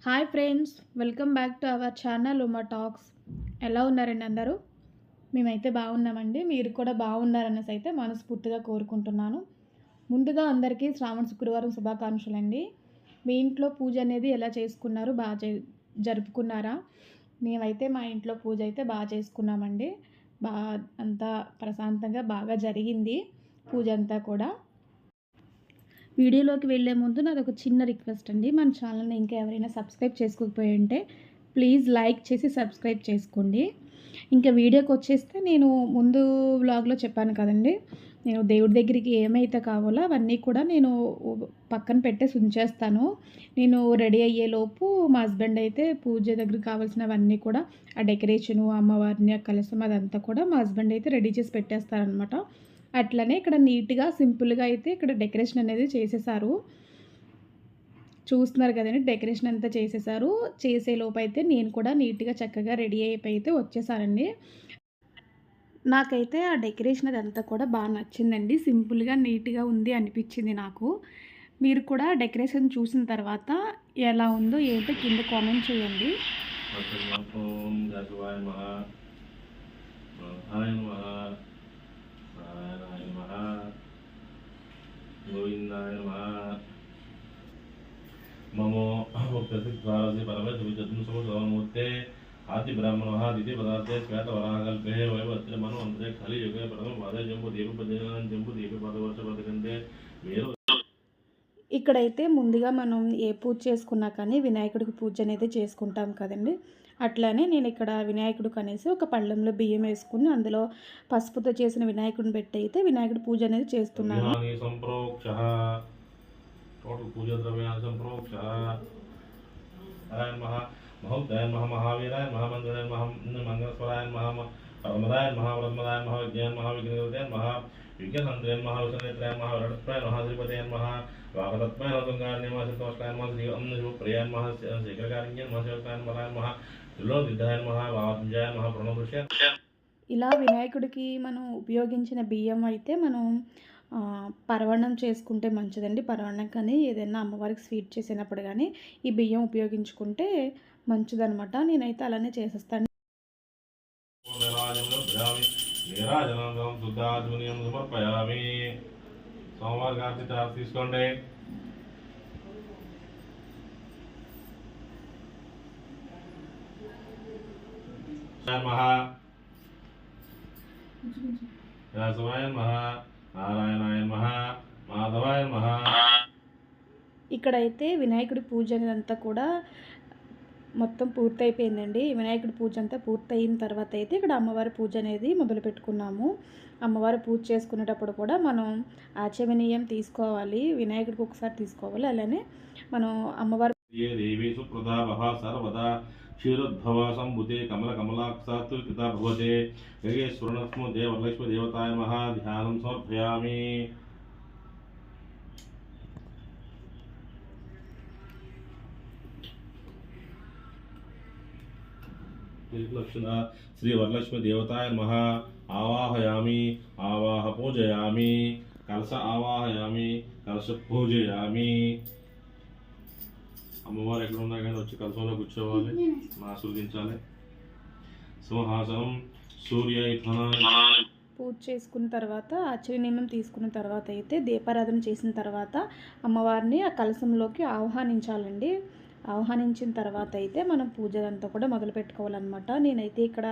Hi friends, welcome back to our channel Uma talks. ఎలా ఉన్నారండి అందరూ? మేమైతే బాగున్నామండి. మీరు కూడా బాగున్నారనేసి అయితే మనస్ఫూర్తిగా కోరుకుంటున్నాను. ముందుగా అందరికీ శ్రావణ శుక్రవారం శుభాకాంక్షలండి. మీ ఇంట్లో పూజ అనేది ఎలా చేసుకున్నారు? జరుపుకున్నారా? మేమైతే మా ఇంట్లో పూజ అయితే బాగా చేసుకున్నామండి. బా అంతా ప్రశాంతంగా బాగా జరిగింది పూజ అంతా కూడా. వీడియోలోకి వెళ్ళే ముందు నాది ఒక చిన్న రిక్వెస్ట్ అండి. మన ఛానల్ని ఇంకా ఎవరైనా సబ్స్క్రైబ్ చేసుకోకపోయి ఉంటే ప్లీజ్ లైక్ చేసి సబ్స్క్రైబ్ చేసుకోండి. ఇంకా వీడియోకి వచ్చేస్తే నేను ముందు వ్లాగ్లో చెప్పాను కదండి, నేను దేవుడి దగ్గరికి ఏమైతే కావాలో అవన్నీ కూడా నేను పక్కన పెట్టేసి ఉంచేస్తాను. నేను రెడీ అయ్యేలోపు మా హస్బెండ్ అయితే పూజ దగ్గరికి కావాల్సినవన్నీ కూడా ఆ డెకరేషను, అమ్మవారిని, ఆ కలశం అదంతా కూడా మా హస్బెండ్ అయితే రెడీ చేసి పెట్టేస్తారనమాట. అట్లనే ఇక్కడ నీట్‌గా సింపుల్‌గా అయితే ఇక్కడ డెకరేషన్ అనేది చేసేసారు. చూస్తున్నారు కదండీ, డెకరేషన్ అంతా చేసేసారు. చేసేలోపు అయితే నేను కూడా నీట్‌గా చక్కగా రెడీ అయిపోయి అయితే వచ్చేసానండి. నాకైతే ఆ డెకరేషన్ అదంతా కూడా బాగా నచ్చిందండి. సింపుల్‌గా, నీట్‌గా ఉంది అనిపించింది నాకు. మీరు కూడా డెకరేషన్ చూసిన తర్వాత ఎలా ఉందో ఏంటో కింద కామెంట్ చేయండి. గోవిందాయ నమః. మమో ప్రతిద్వారసి పరమేశ్వరమూర్తే ఆది బ్రాహ్మణ దితి పదార్థే శ్వేతవరాహకల్పే వైవత్రమను అంతరే కలియుగే ప్రథమ పదే జంబు దీపపదేన జంబు దీప పదవర్ష పదకంటే మీరు. ఇక్కడైతే ముందుగా మనం ఏ పూజ చేసుకున్నా కానీ వినాయకుడికి పూజ అనేది చేసుకుంటాం కదండి. అట్లానే నేను ఇక్కడ వినాయకుడికి అనేసి ఒక పళ్ళెంలో బియ్యం వేసుకుని అందులో పసుపుతో చేసిన వినాయకుడిని పెట్టి అయితే వినాయకుడి పూజ అనేది చేస్తున్నాను. టోటల్ పూజ ద్రవ్యాన్ని సంప్రోక్ష మహోదయ మహావీరాయ మహామంత్రాయ మంగళస్వరాయ పరమదాయ మహాబ్రహ్మదాయ మహావిజ్ఞాన మహావిఘ్నదేవతాయ మహావిజ్ఞానంత్రాయ మహావిష్ణునేత్రాయ మహావరప్రాయ మహాశ్రీపతయ వాగతత్మాయ నోదంగాన్యమహసితోష్టాయ మహాశ్రీప్రియాయ మహాశేఖరకార్యాయ మహాశివకాయ మహాయ మహా త్రిలోదిద్ధాయ మహావాజాయ మహాప్రణవృష్య. ఇలా వినాయకుడికి మనం ఉపయోగించిన బియ్యం అయితే మనం పరవన్నం చేసుకుంటే మంచిదండి. పరవన్నం కానీ ఏదైనా అమ్మవారికి స్వీట్ చేసినప్పుడు కానీ ఈ బియ్యం ఉపయోగించుకుంటే మంచిదనమాట. నేనైతే అలానే చేసేస్తాను. సమర్పయామి. సోమవారం కార్తీక తీసుకోండి. మహా వ్యాసవాయ మహా నారాయణాయ మహా మాధవాయ మహా. ఇక్కడైతే వినాయకుడి పూజ అంతా కూడా మొత్తం పూర్తయిపోయిందండి. వినాయకుడి పూజ అంతా పూర్తయిన తర్వాత అయితే ఇక్కడ అమ్మవారి పూజ అనేది మొదలు పెట్టుకున్నాము. అమ్మవారి పూజ చేసుకునేటప్పుడు కూడా మనం ఆచమనీయం తీసుకోవాలి, వినాయకుడికి ఒకసారి తీసుకోవాలి. అలానే మనం అమ్మవారి దేవి సుప్రదాభ సర్వదా క్షీరోద్భవ సంభుతే కమల కమలాక్షాత్కృత భవతే గగేశ్వరనస్మ దేవలక్ష్మి దేవతాయ మహా ధ్యానం సమర్పయామి. లక్షణ శ్రీ వరలక్ష్మి దేవతాయ నమః. ఆవాహయామి ఆవాహ పూజయామి కలశ ఆవాహయామి కలశ పూజయామి. అమ్మవారు ఎక్కడ ఉన్నా కానీ వచ్చి కలశంలో కూర్చోవాలి, ఆశీర్వదించాలి. సింహాసనం సూర్య పూజ చేసుకున్న తర్వాత ఆచరణీయం తీసుకున్న తర్వాత అయితే దీపారాధన చేసిన తర్వాత అమ్మవారిని ఆ కలశంలోకి ఆహ్వానించాలండి. ఆహ్వానించిన తర్వాత అయితే మనం పూజ అంతా కూడా మొదలు పెట్టుకోవాలన్నమాట. నేనైతే ఇక్కడ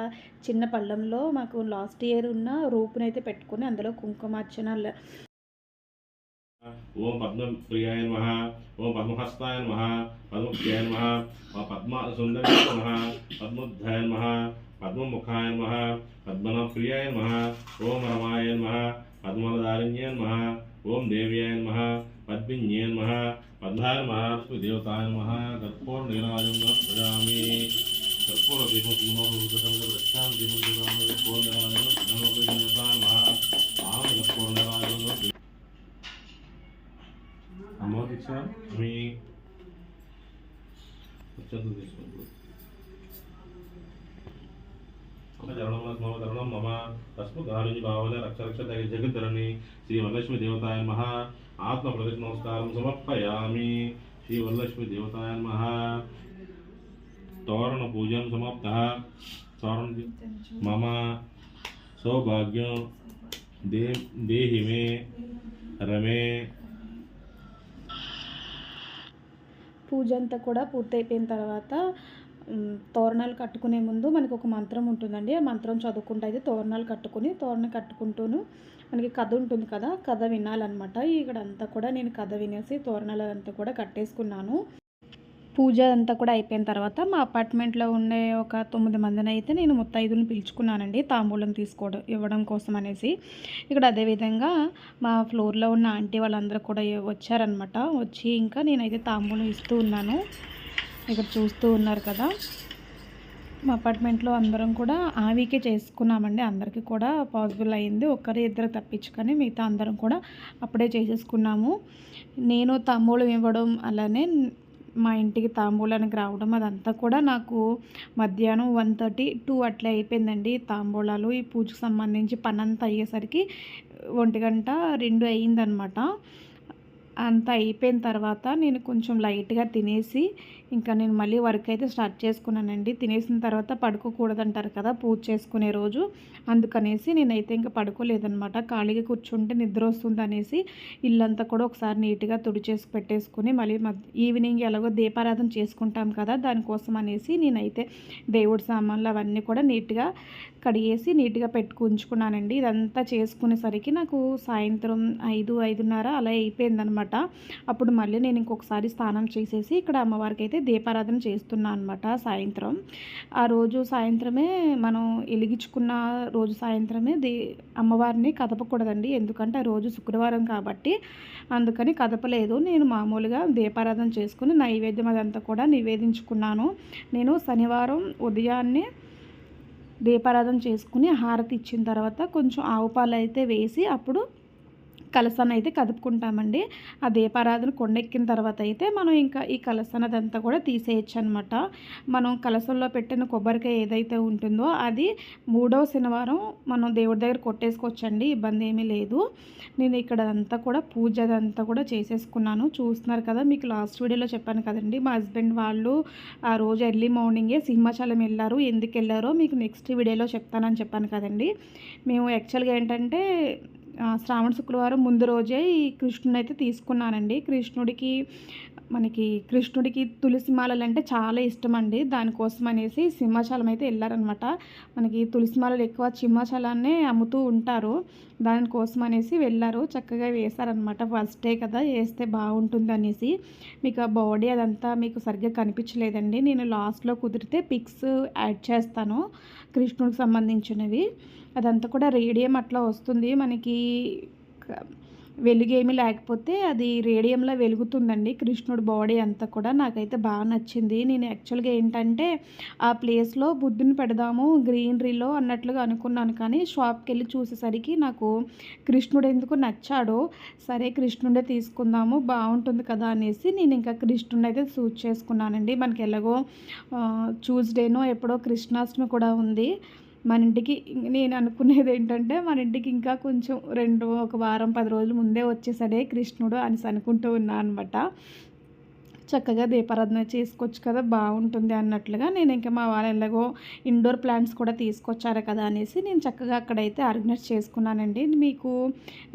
చిన్న పళ్ళెంలో మాకు లాస్ట్ ఇయర్ ఉన్న రూపునైతే పెట్టుకుని అందులో కుంకుమార్చన. ఓం పద్మప్రియాయ నమః. ఓం పద్మహస్తాయ నమః. పద్మప్రియాయ నమః. పద్మసుందరాయ నమః. పద్మోద్ధాయ నమః. పద్మముఖాయ నమః. పద్మనప్రియాయ నమః. ఓం రమాయ నమః. పద్మలదారిణ్యాయ నమః. ఓం దేవ్యాయ నమః. పద్మిన్యాయ నమః. పద్మాయ నమః. దేవతాయ నమః. కర్పూర నీరాజనం సమర్పయామి. కర్పూర దీపం ప్రశాంతి దీపం కర్పూర నీరాజనం దేవతాయ నమః. కర్పూర నీరాజనం అమ్మ దీక్ష మీ చరణం మమ తస్మృతారుజి భావన రక్ష రక్ష జగద్ధరణి శ్రీ వరలక్ష్మి దేవతాయ నమః. ఆత్మ ప్రదక్షిణ నమస్కారం సమర్పయామి. శ్రీ వరలక్ష్మి దేవతాయ నమః. तोरणपूजन समाप्तः। तोरण मम सौभाग्यं देहि मे रमे। పూజ అంతా కూడా పూర్తయిపోయిన తర్వాత తోరణాలు కట్టుకునే ముందు మనకు ఒక మంత్రం ఉంటుందండి. ఆ మంత్రం చదువుకుంటూ అయితే తోరణాలు కట్టుకుంటూను మనకి కథ ఉంటుంది కదా, కథ వినాలన్నమాట. ఇక్కడ అంతా కూడా నేను కథ వినేసి తోరణాలు అంతా కూడా కట్టేసుకున్నాను. పూజ అంతా కూడా అయిపోయిన తర్వాత మా అపార్ట్మెంట్లో ఉండే ఒక 9 మందిని అయితే నేను ముత్తైదులను పిలుచుకున్నానండి, తాంబూలం ఇవ్వడం కోసం అనేసి. ఇక్కడ అదేవిధంగా మా ఫ్లోర్లో ఉన్న ఆంటీ వాళ్ళందరూ కూడా వచ్చారనమాట. వచ్చి ఇంకా నేనైతే తాంబూలం ఇస్తూ ఉన్నాను. ఇక్కడ చూస్తూ ఉన్నారు కదా, మా అపార్ట్మెంట్లో అందరం కూడా ఆ వీకే చేసుకున్నామండి. అందరికీ కూడా పాసిబుల్ అయింది, ఇద్దరు తప్పించుకొని మిగతా అందరం కూడా అప్పుడే చేసేసుకున్నాము. నేను తాంబూలం ఇవ్వడం, అలానే మా ఇంటికి తాంబూలానికి రావడం అదంతా కూడా నాకు మధ్యాహ్నం 1:30, 2 అట్లా అయిపోయిందండి. తాంబూలాలు ఈ పూజకు సంబంధించి పనంతా అయ్యేసరికి 1:00, 2 అయిందనమాట. అంతా అయిపోయిన తర్వాత నేను కొంచెం లైట్గా తినేసి ఇంకా నేను మళ్ళీ వర్క్ అయితే స్టార్ట్ చేసుకున్నానండి. తినేసిన తర్వాత పడుకోకూడదంటారు కదా పూజ చేసుకునే రోజు, అందుకనేసి నేనైతే ఇంకా పడుకోలేదనమాట. ఖాళీగా కూర్చుంటే నిద్ర వస్తుంది అనేసి ఇల్లంతా కూడా ఒకసారి నీట్గా తుడిచేసి పెట్టేసుకుని మళ్ళీ ఈవినింగ్ ఎలాగో దీపారాధన చేసుకుంటాం కదా, దానికోసం అనేసి నేనైతే దేవుడి సామాన్లు అవన్నీ కూడా నీట్గా కడిగేసి నీట్గా ఉంచుకున్నానండి. ఇదంతా చేసుకునేసరికి నాకు సాయంత్రం 5, 5:30 అలా అయిపోయిందనమాట. అప్పుడు మళ్ళీ నేను ఇంకొకసారి స్నానం చేసేసి ఇక్కడ అమ్మవారికి అయితే దీపారాధన చేస్తున్నాను అనమాట. సాయంత్రం ఆ రోజు సాయంత్రమే మనం వెలిగించుకున్న రోజు సాయంత్రమే అమ్మవారిని కదపకూడదండి, ఎందుకంటే ఆ రోజు శుక్రవారం కాబట్టి అందుకని కదపలేదు. నేను మామూలుగా దీపారాధన చేసుకుని నైవేద్యం అదంతా కూడా నివేదించుకున్నాను. నేను శనివారం ఉదయాన్నే దీపారాధన చేసుకుని హారతి ఇచ్చిన తర్వాత కొంచెం ఆవు పాలు అయితే వేసి అప్పుడు కలసాన్ని అయితే కదుపుకుంటామండి. ఆ దీపారాధన కొండెక్కిన తర్వాత అయితే మనం ఇంకా ఈ కలసాన్ని అదంతా కూడా తీసేయచ్చు అనమాట. మనం కలసంలో పెట్టిన కొబ్బరికాయ ఏదైతే ఉంటుందో అది 3వ శనివారం మనం దేవుడి దగ్గర కొట్టేసుకోవచ్చండి, ఇబ్బంది ఏమీ లేదు. నేను ఇక్కడ అంతా కూడా పూజ అదంతా కూడా చేసేసుకున్నాను. చూస్తున్నారు కదా, మీకు లాస్ట్ వీడియోలో చెప్పాను కదండి, మా హస్బెండ్ వాళ్ళు ఆ రోజు ఎర్లీ మార్నింగే సింహాచలం వెళ్ళారు. ఎందుకు వెళ్ళారో మీకు నెక్స్ట్ వీడియోలో చెప్తానని చెప్పాను కదండి. మేము యాక్చువల్గా ఏంటంటే శ్రావణ శుక్రవారం ముందు రోజే ఈ కృష్ణుని అయితే తీసుకున్నానండి. కృష్ణుడికి తులసి మాలలు అంటే చాలా ఇష్టం అండి. దానికోసం అనేసి సింహాచలం అయితే వెళ్ళారనమాట. మనకి తులసి మాలలు ఎక్కువ సింహాచలాన్నే అమ్ముతూ ఉంటారు, దానికోసం అనేసి వెళ్ళారు. చక్కగా వేశారనమాట. ఫస్ట్ డే కదా, వేస్తే బాగుంటుంది అనేసి. మీకు ఆ బాడీ అదంతా మీకు సరిగ్గా కనిపించలేదండి. నేను లాస్ట్లో కుదిరితే పిక్స్ యాడ్ చేస్తాను కృష్ణుడికి సంబంధించినవి. అదంతా కూడా రేడియం అట్లా వస్తుంది, మనకి వెలుగేమీ లేకపోతే అది రేడియంలో వెలుగుతుందండి కృష్ణుడి బాడీ అంతా కూడా. నాకైతే బాగా నచ్చింది. నేను యాక్చువల్గా ఏంటంటే ఆ ప్లేస్లో బుద్ధుని పెడదాము గ్రీనరీలో అన్నట్లుగా అనుకున్నాను, కానీ షాప్కి వెళ్ళి చూసేసరికి నాకు కృష్ణుడు ఎందుకు నచ్చాడో, సరే కృష్ణుడే తీసుకుందాము బాగుంటుంది కదా అనేసి నేను ఇంకా కృష్ణుడిని అయితే చూస్ చేసుకున్నానండి. మనకి ఎలాగో ట్యూస్డేనో ఎప్పుడో కృష్ణాష్టమి కూడా ఉంది. మన ఇంటికి నేను అనుకునేది ఏంటంటే మన ఇంటికి ఇంకా కొంచెం ఒక వారం 10 రోజుల ముందే వచ్చేసాడే కృష్ణుడు అనేసి అనుకుంటూ ఉన్నాను అనమాట. చక్కగా దీపారాధన చేసుకోవచ్చు కదా, బాగుంటుంది అన్నట్లుగా నేను ఇంకా మా వాళ్ళు ఎలాగో ఇండోర్ ప్లాంట్స్ కూడా తీసుకొచ్చారు కదా అనేసి నేను చక్కగా అక్కడైతే ఆర్గనైజ్ చేసుకున్నానండి. మీకు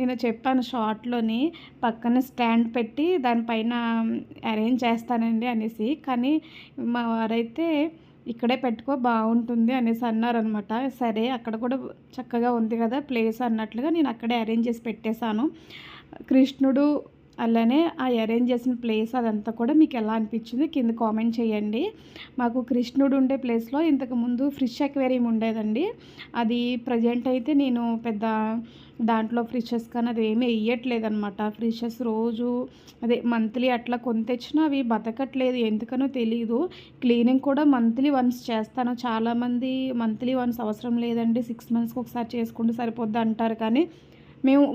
నేను చెప్పాను షార్ట్లోని పక్కన స్టాండ్ పెట్టి దానిపైన అరేంజ్ చేస్తానండి అనేసి, కానీ మా వారైతే ఇక్కడే పెట్టుకో బాగుంటుంది అనేసి అన్నారనమాట. సరే అక్కడ కూడా చక్కగా ఉంది కదా ప్లేస్ అన్నట్లుగా నేను అక్కడే అరేంజ్ చేసి పెట్టేశాను. కృష్ణుడు అలానే ఆ అరేంజ్ చేసిన ప్లేస్ అదంతా కూడా మీకు ఎలా అనిపించింది కింద కామెంట్ చేయండి. మాకు కృష్ణుడు ఉండే ప్లేస్లో ఇంతకుముందు ఫిష్ అక్వేరియం ఉండేదండి. అది ప్రజెంట్ అయితే నేను పెద్ద దాంట్లో ఫిషెస్ కానీ అది ఏమీ వేయట్లేదనమాట. ఫిషెస్ రోజు మంత్లీ అట్లా కొని తెచ్చినా అవి బతకట్లేదు, ఎందుకనో తెలీదు. క్లీనింగ్ కూడా మంత్లీ వన్స్ చేస్తాను. చాలామంది మంత్లీ వన్స్ అవసరం లేదండి, 6 monthsకి ఒకసారి చేసుకుంటే సరిపోద్ది అంటారు, కానీ మేము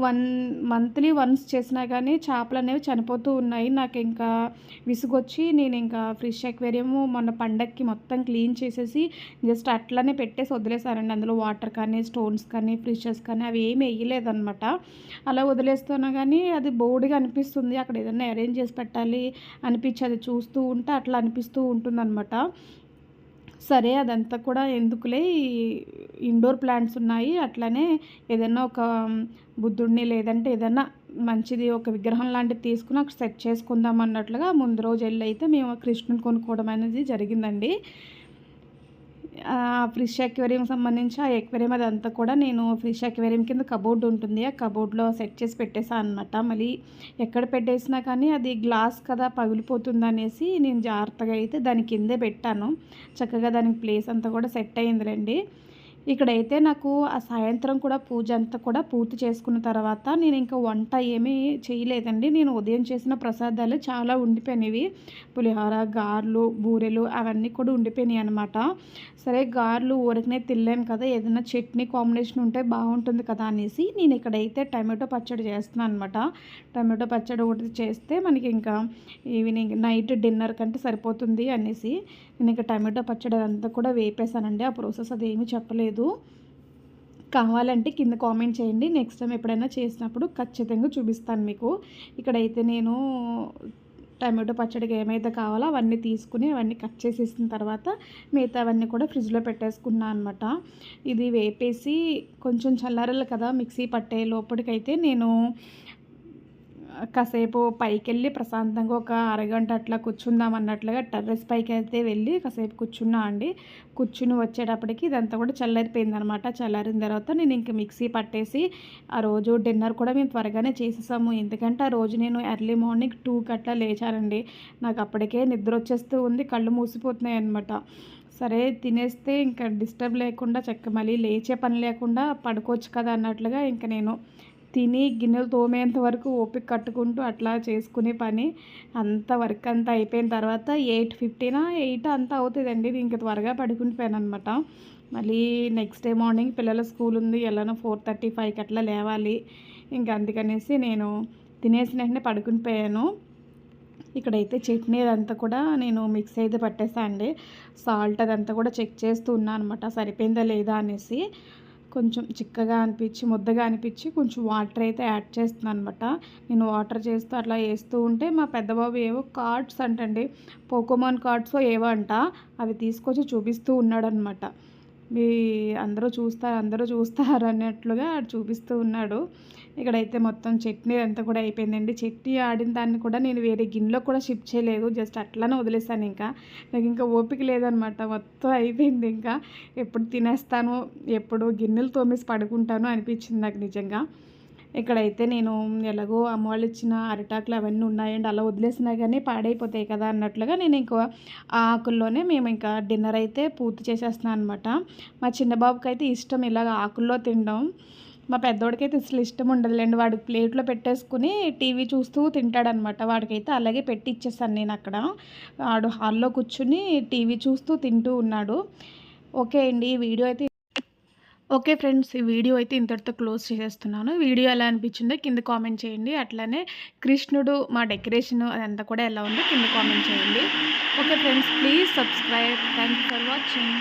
మంత్లీ వన్స్ చేసినా కానీ చేపలు అనేవి చనిపోతూ ఉన్నాయి. నాకు ఇంకా విసుగొచ్చి నేను ఇంకా ఫిష్ అక్వేరియం మొన్న పండగకి మొత్తం క్లీన్ చేసేసి జస్ట్ అట్లనే పెట్టేసి వదిలేసానండి. అందులో వాటర్ కానీ స్టోన్స్ కానీ ఫిషెస్ కానీ అవి ఏమి వేయలేదన్నమాట. అలా వదిలేస్తున్నా కానీ అది బోర్డుగా అనిపిస్తుంది, అక్కడ ఏదైనా అరేంజ్ చేసి పెట్టాలి అనిపించి అది చూస్తూ ఉంటే అట్లా అనిపిస్తూ ఉంటుందన్నమాట. సరే అదంతా కూడా ఎందుకులే, ఇండోర్ ప్లాంట్స్ ఉన్నాయి, అట్లనే ఏదైనా ఒక బుద్ధుడిని లేదంటే ఏదన్నా మంచిది ఒక విగ్రహం లాంటిది తీసుకుని అక్కడ సెట్ చేసుకుందాం అన్నట్లుగా ముందు రోజు వెళ్ళి అయితే మేము కృష్ణుని కొనుక్కోవడం అనేది జరిగిందండి. ఫిష్ అక్వేరియం సంబంధించి ఆ అక్వేరియం అదంతా కూడా నేను ఫిష్ అక్వేరియం కింద కబోర్డ్ ఉంటుంది. ఆ కబోర్డ్‌లో సెట్ చేసి పెట్టేసాను అనమాట. మళ్ళీ ఎక్కడ పెట్టేసినా కానీ అది గ్లాస్ కదా పగిలిపోతుందనేసి నేను జాగ్రత్తగా అయితే దాని కిందే పెట్టాను. చక్కగా దానికి ప్లేస్ అంతా కూడా సెట్ అయిందిలెండి. ఇక్కడైతే నాకు ఆ సాయంత్రం కూడా పూజ అంతా కూడా పూర్తి చేసుకున్న తర్వాత నేను ఇంకా వంట ఏమీ చేయలేదండి. నేను ఉదయం చేసిన ప్రసాదాలు చాలా ఉండిపోయినవి. పులిహోర, గారెలు, బూరెలు అవన్నీ కూడా ఉండిపోయినాయి అనమాట. సరే గారెలు ఊరికనే తినలేము కదా! ఏదైనా చట్నీ కాంబినేషన్ ఉంటే బాగుంటుంది కదా అనేసి నేను ఇక్కడైతే టమాటో పచ్చడి చేస్తున్నాను అనమాట. టమాటో పచ్చడి ఒకటి చేస్తే మనకి ఇంకా ఈవినింగ్ నైట్ డిన్నర్ కంటే సరిపోతుంది అనేసి నేను ఇక టమాటో పచ్చడి అదంతా కూడా వేపేసానండి. ఆ ప్రాసెస్ అదేమీ చెప్పలేదు. కావాలంటే కింద కామెంట్ చేయండి. నెక్స్ట్ టైం ఎప్పుడైనా చేసినప్పుడు ఖచ్చితంగా చూపిస్తాను మీకు. ఇక్కడైతే నేను టమాటో పచ్చడికి ఏమైతే కావాలో అవన్నీ తీసుకుని అవన్నీ కట్ చేసేసిన తర్వాత మిగతావన్నీ కూడా ఫ్రిడ్జ్‌లో పెట్టేసుకున్నాను అనమాట. ఇది వేపేసి కొంచెం చల్లారాలి కదా మిక్సీ పట్టే లోపటికైతే నేను కాసేపు పైకెళ్ళి ప్రశాంతంగా ఒక అరగంట అట్లా కూర్చుందాం అన్నట్లుగా టెర్రస్ పైకైతే వెళ్ళి కాసేపు కూర్చున్నా అండి. కూర్చుని వచ్చేటప్పటికి ఇదంతా కూడా చల్లారిపోయిందనమాట. చల్లారిన తర్వాత నేను ఇంక మిక్సీ పట్టేసి ఆ రోజు డిన్నర్ కూడా మేము త్వరగానే చేసేసాము. ఎందుకంటే ఆ రోజు నేను ఎర్లీ మార్నింగ్ 2కి అట్లా లేచానండి. నాకు అప్పటికే నిద్ర వచ్చేస్తూ ఉంది, కళ్ళు మూసిపోతున్నాయి అనమాట. సరే తినేస్తే ఇంకా డిస్టర్బ్ లేకుండా మళ్ళీ లేచే పని లేకుండా పడుకోవచ్చు కదా అన్నట్లుగా ఇంక నేను తిని గిన్నెలు తోమేంత వరకు ఓపిక కట్టుకుంటూ అట్లా చేసుకునే పని అంత వర్క్ అంతా అయిపోయిన తర్వాత 8:15 8 అంతా అవుతుందండి. ఇంక త్వరగా పడుకుండిపోయాను అనమాట. మళ్ళీ నెక్స్ట్ డే మార్నింగ్ పిల్లల స్కూల్ ఉంది, ఎలానో 4:30 5కి అట్లా లేవాలి. ఇంక అందుకనేసి నేను తినేసిన వెంటనే పడుకుండిపోయాను. ఇక్కడైతే చట్నీ అదంతా కూడా నేను మిక్స్ అయితే పట్టేసా అండి. సాల్ట్ అదంతా కూడా చెక్ చేస్తూ ఉన్నాను అనమాట, సరిపోయిందా లేదా అనేసి. కొంచెం చిక్కగా అనిపించి ముద్దగా అనిపించి కొంచెం వాటర్ అయితే యాడ్ చేస్తున్నాను అనమాట. నేను వాటర్ చేస్తూ అట్లా వేస్తూ ఉంటే మా పెద్ద బాబు ఏవో కార్డ్స్ అంటండి, పోకోమాన్ కార్డ్స్ ఏవో అంట, అవి తీసుకొచ్చి చూపిస్తూ ఉన్నాడనమాట. మీ అందరూ చూస్తారు అన్నట్లుగా చూపిస్తూ ఉన్నాడు. ఇక్కడైతే మొత్తం చట్నీ అంతా కూడా అయిపోయిందండి. చట్నీ ఆడిన దాన్ని కూడా నేను వేరే గిన్నెలో కూడా షిఫ్ట్ చేయలేదు, జస్ట్ అట్లానే వదిలేసాను. నాకు ఇంకా ఓపిక లేదనమాట. మొత్తం అయిపోయింది. ఇంకా ఎప్పుడు తినేస్తాను, ఎప్పుడు గిన్నెలు తోమేసి పడుకుంటాను అనిపించింది నాకు నిజంగా. ఇక్కడైతే నేను ఎలాగో అమ్మ వాళ్ళు ఇచ్చిన అరిటాకులు అవన్నీ ఉన్నాయండి, అలా వదిలేసినా కానీ పాడైపోతాయి కదా అన్నట్లుగా నేను ఇంకో ఆ ఆకుల్లోనే మేము ఇంకా డిన్నర్ అయితే పూర్తి చేసేస్తున్నాను అనమాట. మా చిన్న బాబుకి అయితే ఇష్టం ఇలాగ ఆకుల్లో తినడం. మా పెద్దోడికైతే అసలు ఇష్టం ఉండదులేండి. వాడికి ప్లేట్లో పెట్టేసుకుని టీవీ చూస్తూ తింటాడనమాట. వాడికైతే అలాగే పెట్టి ఇచ్చేసాను నేను అక్కడ. వాడు హాల్లో కూర్చుని టీవీ చూస్తూ తింటూ ఉన్నాడు. ఓకే అండి, ఓకే ఫ్రెండ్స్, ఈ వీడియో అయితే ఇంతటితో క్లోజ్ చేసేస్తున్నాను. వీడియో ఎలా అనిపించిందో కింద కామెంట్ చేయండి. అట్లానే కృష్ణుడు మా డెకరేషన్ అదంతా కూడా ఎలా ఉందో కింద కామెంట్ చేయండి. Okay friends, please subscribe. Thank you for watching.